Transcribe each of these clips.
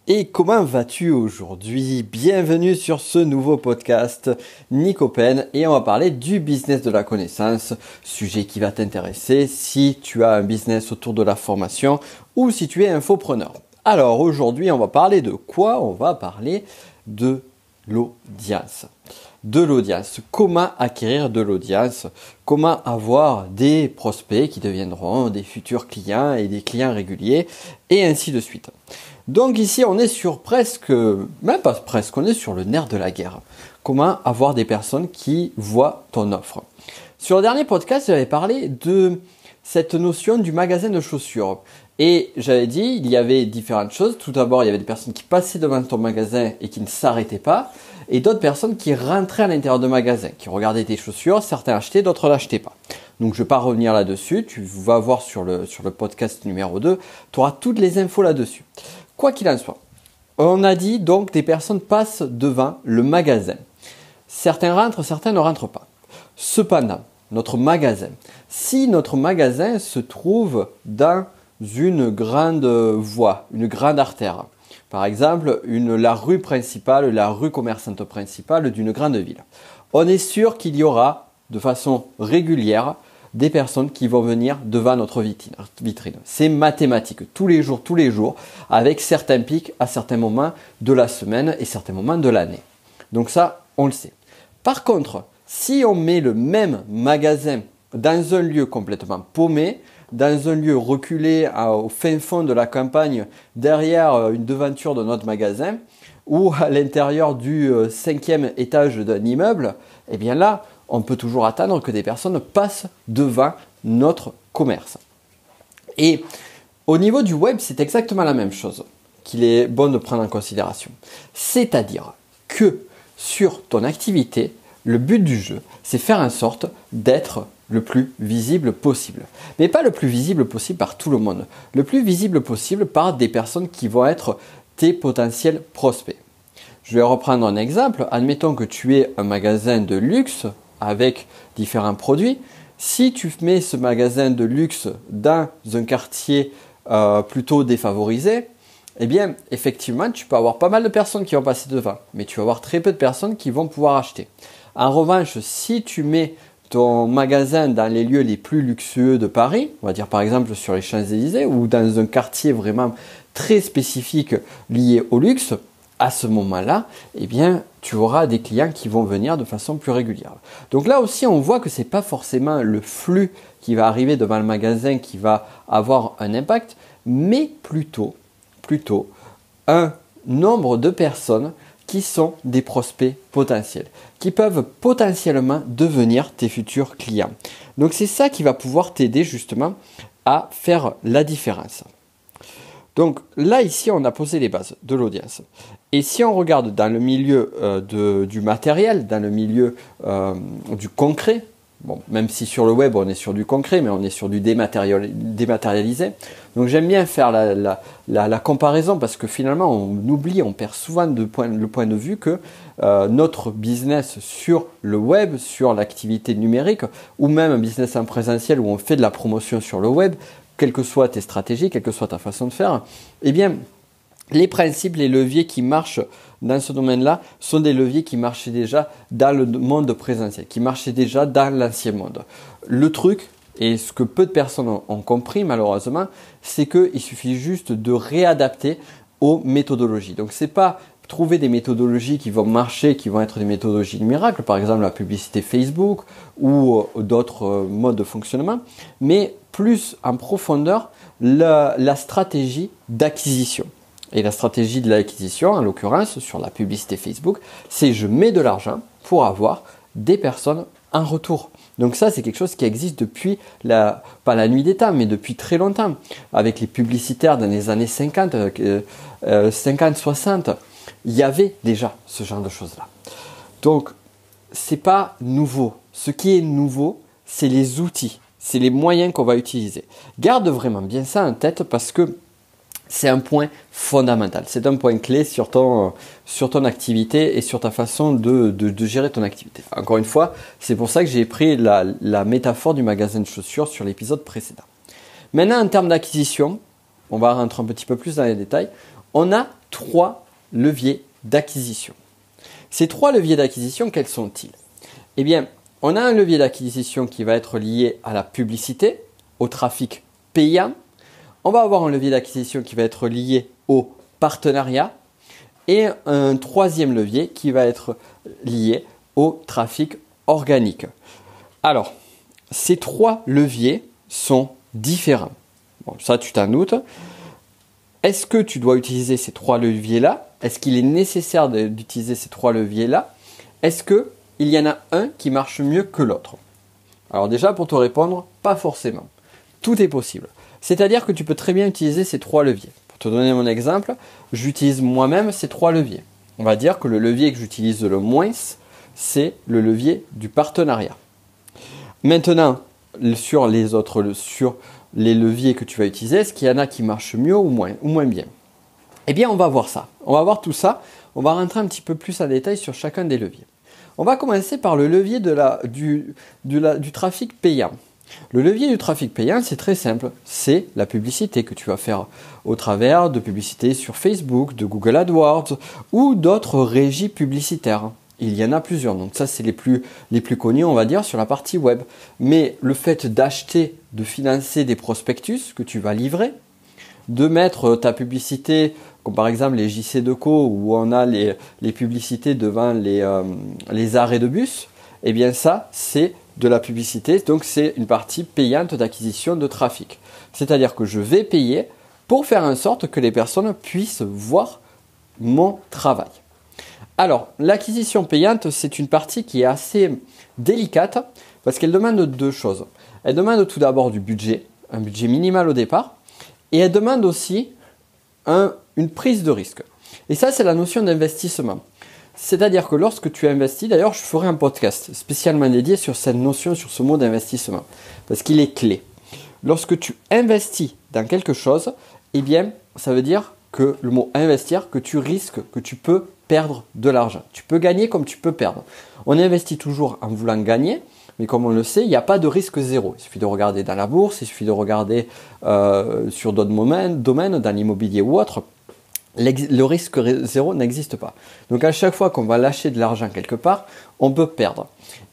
Et comment vas-tu aujourd'hui? Bienvenue sur ce nouveau podcast Nico Pen et on va parler du business de la connaissance, sujet qui va t'intéresser si tu as un business autour de la formation ou si tu es infopreneur. Alors aujourd'hui on va parler de quoi? On va parler de l'audience. Comment acquérir de l'audience, comment avoir des prospects qui deviendront des futurs clients et des clients réguliers et ainsi de suite. Donc ici on est sur on est sur le nerf de la guerre. Comment avoir des personnes qui voient ton offre. Sur le dernier podcast, j'avais parlé de cette notion du magasin de chaussures. Et j'avais dit, il y avait différentes choses. Tout d'abord, il y avait des personnes qui passaient devant ton magasin et qui ne s'arrêtaient pas. Et d'autres personnes qui rentraient à l'intérieur du magasin, qui regardaient tes chaussures. Certains achetaient, d'autres l'achetaient pas. Donc, je ne vais pas revenir là-dessus. Tu vas voir sur le podcast numéro 2. Tu auras toutes les infos là-dessus. Quoi qu'il en soit, on a dit donc des personnes passent devant le magasin. Certains rentrent, certains ne rentrent pas. Cependant, notre magasin, si notre magasin se trouve dans une grande voie, une grande artère, par exemple la rue principale, la rue commerçante principale d'une grande ville, on est sûr qu'il y aura de façon régulière des personnes qui vont venir devant notre vitrine. C'est mathématique, tous les jours, avec certains pics à certains moments de la semaine et certains moments de l'année. Donc ça, on le sait. Par contre, si on met le même magasin dans un lieu complètement paumé, dans un lieu reculé au fin fond de la campagne, derrière une devanture de notre magasin, ou à l'intérieur du 5e étage d'un immeuble, eh bien là, on peut toujours attendre que des personnes passent devant notre commerce. Et au niveau du web, c'est exactement la même chose qu'il est bon de prendre en considération. C'est-à-dire que sur ton activité, le but du jeu, c'est faire en sorte d'être le plus visible possible. Mais pas le plus visible possible par tout le monde. Le plus visible possible par des personnes qui vont être tes potentiels prospects. Je vais reprendre un exemple. Admettons que tu es un magasin de luxe avec différents produits. Si tu mets ce magasin de luxe dans un quartier plutôt défavorisé, eh bien, effectivement, tu peux avoir pas mal de personnes qui vont passer devant, mais tu vas avoir très peu de personnes qui vont pouvoir acheter. En revanche, si tu mets ton magasin dans les lieux les plus luxueux de Paris, on va dire par exemple sur les Champs-Élysées ou dans un quartier vraiment très spécifique lié au luxe, à ce moment-là, eh bien, tu auras des clients qui vont venir de façon plus régulière. Donc là aussi, on voit que ce n'est pas forcément le flux qui va arriver devant le magasin qui va avoir un impact, mais plutôt un nombre de personnes qui sont des prospects potentiels, qui peuvent potentiellement devenir tes futurs clients. Donc c'est ça qui va pouvoir t'aider justement à faire la différence. Donc là, ici, on a posé les bases de l'audience. Et si on regarde dans le milieu du matériel, dans le milieu du concret, bon, même si sur le web, on est sur du concret, mais on est sur du dématérialisé. Donc j'aime bien faire la comparaison parce que finalement, on perd souvent le point de vue que notre business sur le web, sur l'activité numérique, ou même un business en présentiel où on fait de la promotion sur le web, quelles que soient tes stratégies, quelle que soit ta façon de faire, eh bien, les principes, les leviers qui marchent dans ce domaine-là sont des leviers qui marchaient déjà dans le monde présentiel, qui marchaient déjà dans l'ancien monde. Le truc, et ce que peu de personnes ont compris malheureusement, c'est qu'il suffit juste de réadapter aux méthodologies. Donc, c'est pas trouver des méthodologies qui vont marcher, qui vont être des méthodologies miracles, par exemple la publicité Facebook ou d'autres modes de fonctionnement, mais plus en profondeur la stratégie d'acquisition. Et la stratégie de l'acquisition, en l'occurrence sur la publicité Facebook, c'est je mets de l'argent pour avoir des personnes en retour. Donc ça, c'est quelque chose qui existe depuis, pas la nuit des temps, mais depuis très longtemps. Avec les publicitaires dans les années 50, 60, il y avait déjà ce genre de choses-là. Donc, c'est pas nouveau. Ce qui est nouveau, c'est les outils, c'est les moyens qu'on va utiliser. Garde vraiment bien ça en tête parce que c'est un point fondamental. C'est un point clé sur ton activité et sur ta façon de gérer ton activité. Encore une fois, c'est pour ça que j'ai pris la métaphore du magasin de chaussures sur l'épisode précédent. Maintenant, en termes d'acquisition, on va rentrer un petit peu plus dans les détails. on a 3 leviers d'acquisition. Ces 3 leviers d'acquisition, quels sont-ils? Eh bien, on a un levier d'acquisition qui va être lié à la publicité, au trafic payant. On va avoir un levier d'acquisition qui va être lié au partenariat et un 3e levier qui va être lié au trafic organique. Alors, ces 3 leviers sont différents. Bon, ça, tu t'en doutes. Est-ce que tu dois utiliser ces 3 leviers-là? Est-ce qu'il est nécessaire d'utiliser ces 3 leviers-là? Est-ce qu'il y en a un qui marche mieux que l'autre? Alors déjà, pour te répondre, pas forcément. Tout est possible. C'est-à-dire que tu peux très bien utiliser ces 3 leviers. Pour te donner mon exemple, j'utilise moi-même ces 3 leviers. On va dire que le levier que j'utilise le moins, c'est le levier du partenariat. Maintenant, sur les leviers que tu vas utiliser, est-ce qu'il y en a qui marchent mieux ou moins bien? Eh bien, on va voir ça. On va voir tout ça. On va rentrer un petit peu plus en détail sur chacun des leviers. On va commencer par le levier du trafic payant. Le levier du trafic payant, c'est très simple. C'est la publicité que tu vas faire au travers de publicités sur Facebook, de Google AdWords ou d'autres régies publicitaires. Il y en a plusieurs. Donc ça, c'est les plus connus, on va dire, sur la partie web. Mais le fait d'acheter, de financer des prospectus que tu vas livrer, de mettre ta publicité, comme par exemple les JC-Deco où on a les publicités devant les arrêts de bus, eh bien ça, c'est de la publicité. Donc c'est une partie payante d'acquisition de trafic. C'est-à-dire que je vais payer pour faire en sorte que les personnes puissent voir mon travail. Alors, l'acquisition payante, c'est une partie qui est assez délicate parce qu'elle demande 2 choses. Elle demande tout d'abord du budget, un budget minimal au départ, et elle demande aussi une prise de risque. Et ça, c'est la notion d'investissement. C'est-à-dire que lorsque tu investis, d'ailleurs, je ferai un podcast spécialement dédié sur cette notion, sur ce mot d'investissement, parce qu'il est clé. Lorsque tu investis dans quelque chose, eh bien, ça veut dire que le mot investir, que tu risques, que tu peux perdre de l'argent. Tu peux gagner comme tu peux perdre. On investit toujours en voulant gagner, mais comme on le sait, il n'y a pas de risque zéro. Il suffit de regarder dans la bourse, il suffit de regarder sur d'autres domaines, dans l'immobilier ou autre. Le risque zéro n'existe pas. Donc à chaque fois qu'on va lâcher de l'argent quelque part, on peut perdre.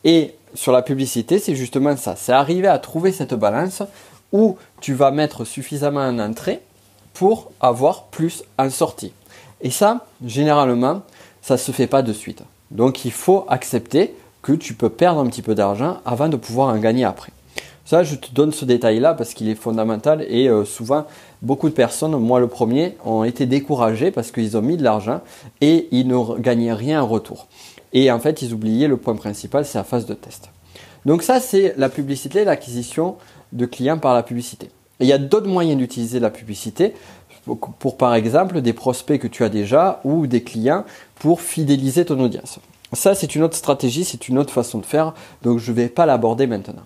Et sur la publicité, c'est justement ça. C'est arriver à trouver cette balance où tu vas mettre suffisamment en entrée pour avoir plus en sortie. Et ça, généralement, ça ne se fait pas de suite. Donc il faut accepter que tu peux perdre un petit peu d'argent avant de pouvoir en gagner après. Ça, je te donne ce détail-là parce qu'il est fondamental et souvent, beaucoup de personnes, moi le premier, ont été découragés parce qu'ils ont mis de l'argent et ils ne gagnaient rien en retour. Et en fait, ils oubliaient le point principal, c'est la phase de test. Donc ça, c'est la publicité, l'acquisition de clients par la publicité. Et il y a d'autres moyens d'utiliser la publicité pour par exemple des prospects que tu as déjà ou des clients pour fidéliser ton audience. Ça, c'est une autre stratégie, c'est une autre façon de faire, donc je ne vais pas l'aborder maintenant.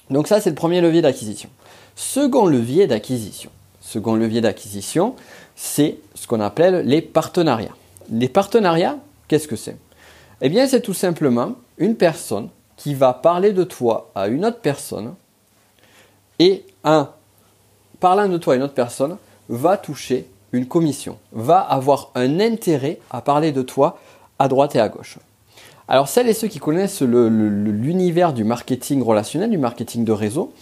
Donc ça, c'est le premier levier d'acquisition. Second levier d'acquisition, c'est ce qu'on appelle les partenariats. Les partenariats, qu'est-ce que c'est? Eh bien, c'est tout simplement une personne qui va parler de toi à une autre personne et en parlant de toi à une autre personne, va toucher une commission, va avoir un intérêt à parler de toi à droite et à gauche. Alors celles et ceux qui connaissent l'univers du marketing relationnel, du marketing de réseau,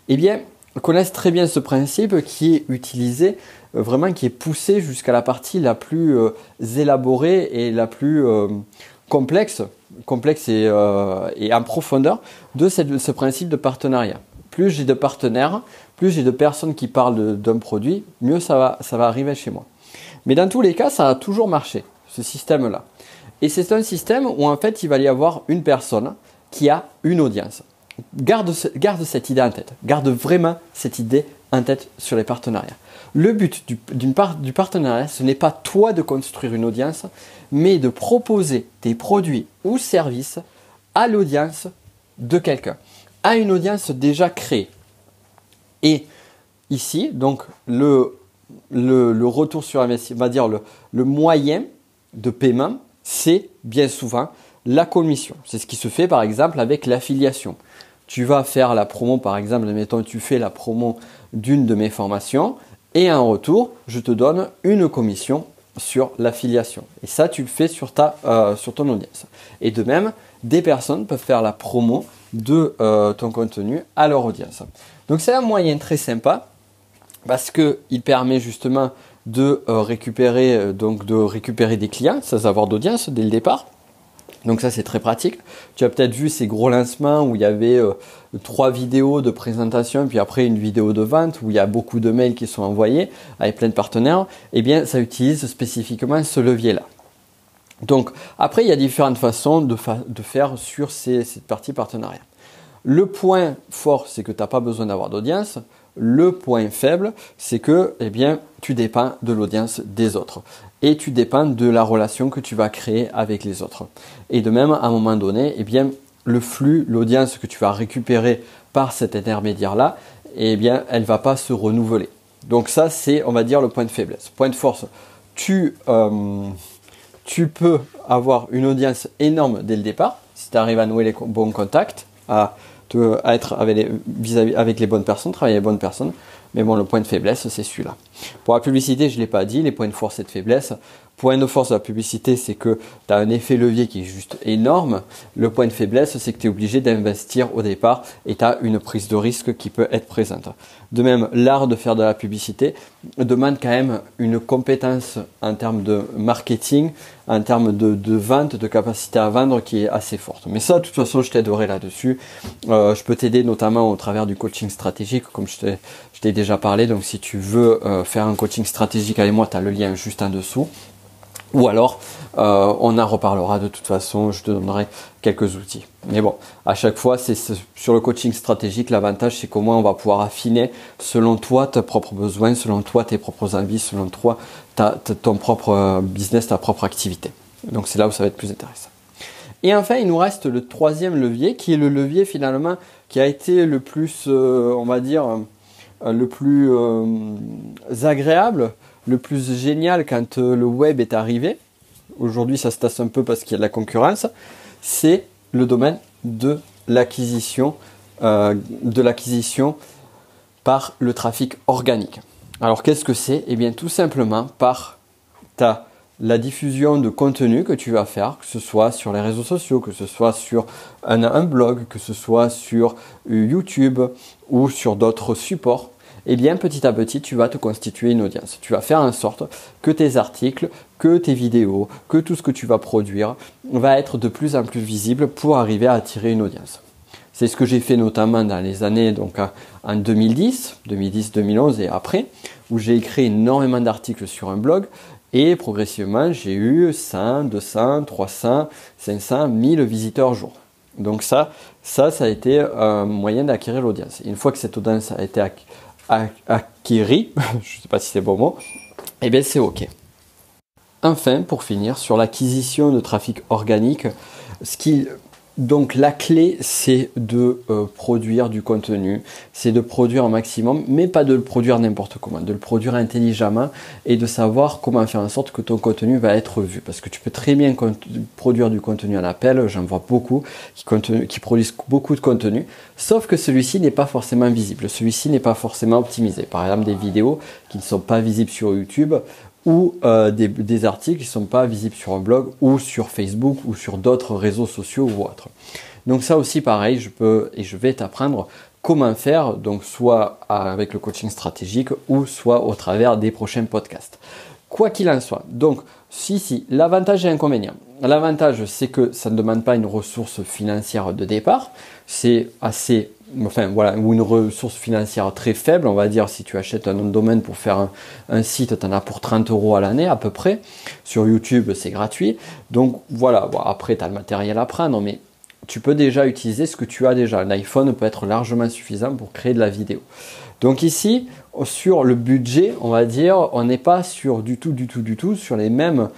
eh bien, connaissent très bien ce principe qui est utilisé, vraiment qui est poussé jusqu'à la partie la plus élaborée et la plus complexe et en profondeur de ce principe de partenariat. Plus j'ai de partenaires, plus j'ai de personnes qui parlent d'un produit, mieux ça va arriver chez moi. Mais dans tous les cas, ça a toujours marché, ce système-là. Et c'est un système où en fait, il va y avoir une personne qui a une audience. Garde cette idée en tête. Garde vraiment cette idée en tête sur les partenariats. Le but du partenariat, ce n'est pas toi de construire une audience, mais de proposer des produits ou services à l'audience de quelqu'un, à une audience déjà créée. Et ici, donc, le retour sur investissement, on va dire le moyen de paiement, c'est bien souvent la commission. C'est ce qui se fait par exemple avec l'affiliation. Tu vas faire la promo, par exemple, admettons, tu fais la promo d'une de mes formations. Et en retour, je te donne une commission sur l'affiliation. Et ça, tu le fais sur ton audience. Et de même, des personnes peuvent faire la promo de ton contenu à leur audience. Donc c'est un moyen très sympa parce qu'il permet justement de récupérer des clients sans avoir d'audience dès le départ. Donc ça c'est très pratique. Tu as peut-être vu ces gros lancements où il y avait 3 vidéos de présentation puis après une vidéo de vente où il y a beaucoup de mails qui sont envoyés avec plein de partenaires. Eh bien ça utilise spécifiquement ce levier-là. Donc après il y a différentes façons de faire sur cette partie partenariat. Le point fort c'est que tu n'as pas besoin d'avoir d'audience. Le point faible, c'est que tu dépends de l'audience des autres et tu dépends de la relation que tu vas créer avec les autres. Et de même, à un moment donné, le flux, l'audience que tu vas récupérer par cet intermédiaire-là, elle ne va pas se renouveler. Donc ça, c'est, on va dire, le point de faiblesse. Point de force, tu peux avoir une audience énorme dès le départ, si tu arrives à nouer les bons contacts, à être avec les bonnes personnes, travailler avec les bonnes personnes. Mais bon, le point de faiblesse, c'est celui-là. Pour la publicité, je ne l'ai pas dit, les points de force et de faiblesse. Point de force de la publicité, c'est que tu as un effet levier qui est juste énorme. Le point de faiblesse, c'est que tu es obligé d'investir au départ et tu as une prise de risque qui peut être présente. De même, l'art de faire de la publicité demande quand même une compétence en termes de marketing, en termes de vente, de capacité à vendre qui est assez forte. Mais ça, de toute façon, je t'aiderai là-dessus. Je peux t'aider notamment au travers du coaching stratégique, comme je t'ai déjà parlé. Donc, si tu veux faire un coaching stratégique avec moi, tu as le lien juste en dessous. Ou alors, on en reparlera de toute façon, je te donnerai quelques outils. Mais bon, à chaque fois, c'est sur le coaching stratégique, l'avantage, c'est qu'au moins, on va pouvoir affiner selon toi tes propres besoins, selon toi tes propres envies, selon toi ton propre business, ta propre activité. Donc, c'est là où ça va être plus intéressant. Et enfin, il nous reste le troisième levier, qui est le levier finalement qui a été le plus, on va dire, le plus agréable, le plus génial quand le web est arrivé. Aujourd'hui, ça se tasse un peu parce qu'il y a de la concurrence. C'est le domaine de l'acquisition par le trafic organique. Alors, qu'est-ce que c'est ? Eh bien, tout simplement par la diffusion de contenu que tu vas faire, que ce soit sur les réseaux sociaux, que ce soit sur un blog, que ce soit sur YouTube ou sur d'autres supports. Eh bien, petit à petit, tu vas te constituer une audience. Tu vas faire en sorte que tes articles, que tes vidéos, que tout ce que tu vas produire va être de plus en plus visible pour arriver à attirer une audience. C'est ce que j'ai fait notamment dans les années donc en 2010, 2011 et après, où j'ai écrit énormément d'articles sur un blog et progressivement, j'ai eu 100, 200, 300, 500, 1000 visiteurs jour. Donc ça a été un moyen d'acquérir l'audience. Une fois que cette audience a été acquérie, je ne sais pas si c'est le bon mot, eh bien c'est OK. Enfin, pour finir, sur l'acquisition de trafic organique, donc la clé, c'est de produire du contenu, c'est de produire un maximum, mais pas de le produire n'importe comment, de le produire intelligemment et de savoir comment faire en sorte que ton contenu va être vu. Parce que tu peux très bien produire du contenu en appel, j'en vois beaucoup qui produisent beaucoup de contenu, sauf que celui-ci n'est pas forcément visible, celui-ci n'est pas forcément optimisé. Par exemple, des vidéos qui ne sont pas visibles sur YouTube, ou des articles qui ne sont pas visibles sur un blog ou sur Facebook ou sur d'autres réseaux sociaux ou autres. Donc ça aussi pareil, je vais t'apprendre comment faire, donc soit avec le coaching stratégique ou soit au travers des prochains podcasts. Quoi qu'il en soit, donc l'avantage et l'inconvénient. L'avantage, c'est que ça ne demande pas une ressource financière de départ, ou une ressource financière très faible, on va dire. Si tu achètes un nom de domaine pour faire un site, tu en as pour 30 € à l'année à peu près. Sur YouTube, c'est gratuit. Donc voilà, après tu as le matériel à prendre, mais tu peux déjà utiliser ce que tu as déjà. Un iPhone peut être largement suffisant pour créer de la vidéo. Donc ici, sur le budget, on va dire, on n'est pas sur du tout sur les mêmes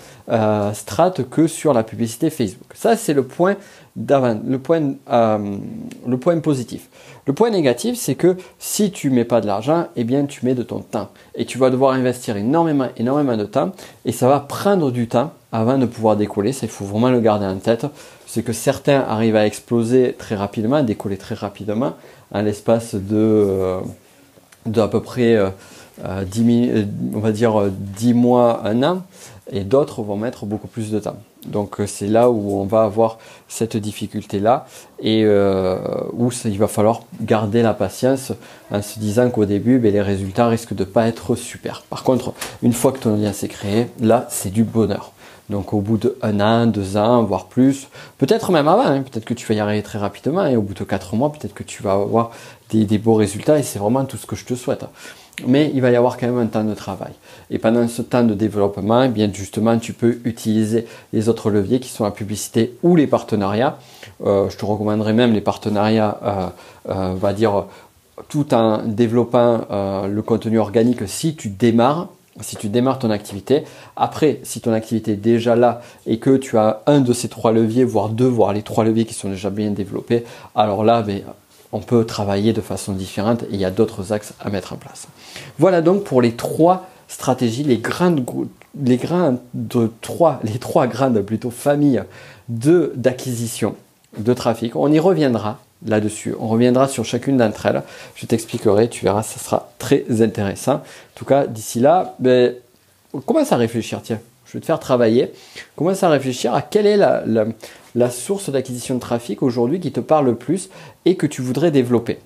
strates que sur la publicité Facebook. Ça, c'est le point positif. Le point négatif, c'est que si tu mets pas de l'argent, eh bien, tu mets de ton temps. Et tu vas devoir investir énormément de temps. Et ça va prendre du temps avant de pouvoir décoller. Ça, il faut vraiment le garder en tête. C'est que certains arrivent à exploser très rapidement, à décoller très rapidement, en l'espace de à peu près on va dire 10 mois, 1 an, et d'autres vont mettre beaucoup plus de temps. Donc c'est là où on va avoir cette difficulté-là et où il va falloir garder la patience en se disant qu'au début, les résultats risquent de ne pas être super. Par contre, une fois que ton audience est créée, là, c'est du bonheur. Donc au bout de 1 an, 2 ans, voire plus, peut-être même avant, peut-être que tu vas y arriver très rapidement et au bout de 4 mois, peut-être que tu vas avoir des beaux résultats et c'est vraiment tout ce que je te souhaite. Mais il va y avoir quand même un temps de travail. Et pendant ce temps de développement, eh bien justement, tu peux utiliser les autres leviers qui sont la publicité ou les partenariats. Je te recommanderais même les partenariats, on va dire, tout en développant le contenu organique si tu démarres ton activité. Après, si ton activité est déjà là et que tu as un de ces 3 leviers, voire 2, voire les 3 leviers qui sont déjà bien développés, alors là, on peut travailler de façon différente et il y a d'autres axes à mettre en place. Voilà donc pour les 3 stratégies, les trois grandes familles d'acquisition de trafic. On y reviendra là-dessus. On reviendra sur chacune d'entre elles. Je t'expliquerai, tu verras, ça sera très intéressant. En tout cas, d'ici là, commence à réfléchir. Tiens, je vais te faire travailler. Commence à réfléchir à quelle est la source d'acquisition de trafic aujourd'hui qui te parle le plus et que tu voudrais développer.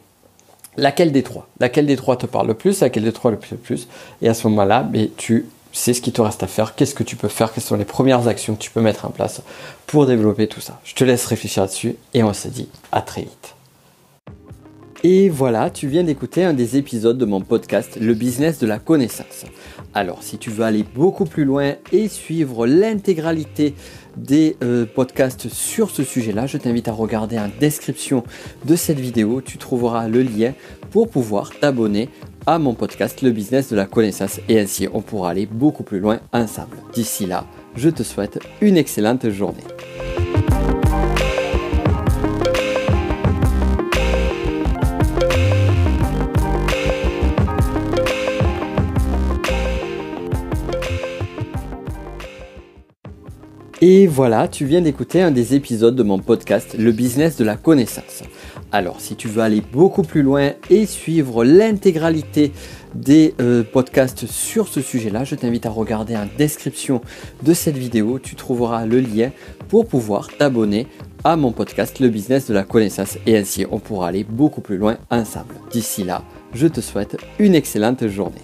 Laquelle des 3 te parle le plus, laquelle des 3 le plus. Et à ce moment-là, tu sais ce qu'il te reste à faire, qu'est-ce que tu peux faire, quelles sont les premières actions que tu peux mettre en place pour développer tout ça. Je te laisse réfléchir là-dessus et on se dit à très vite. Et voilà, tu viens d'écouter un des épisodes de mon podcast Le business de la connaissance. Alors, si tu veux aller beaucoup plus loin et suivre l'intégralité des podcasts sur ce sujet-là, je t'invite à regarder en description de cette vidéo. Tu trouveras le lien pour pouvoir t'abonner à mon podcast Le business de la connaissance et ainsi on pourra aller beaucoup plus loin ensemble. D'ici là, je te souhaite une excellente journée. Et voilà, tu viens d'écouter un des épisodes de mon podcast Le business de la connaissance. Alors, si tu veux aller beaucoup plus loin et suivre l'intégralité des podcasts sur ce sujet-là, je t'invite à regarder en description de cette vidéo. Tu trouveras le lien pour pouvoir t'abonner à mon podcast Le business de la connaissance et ainsi on pourra aller beaucoup plus loin ensemble. D'ici là, je te souhaite une excellente journée.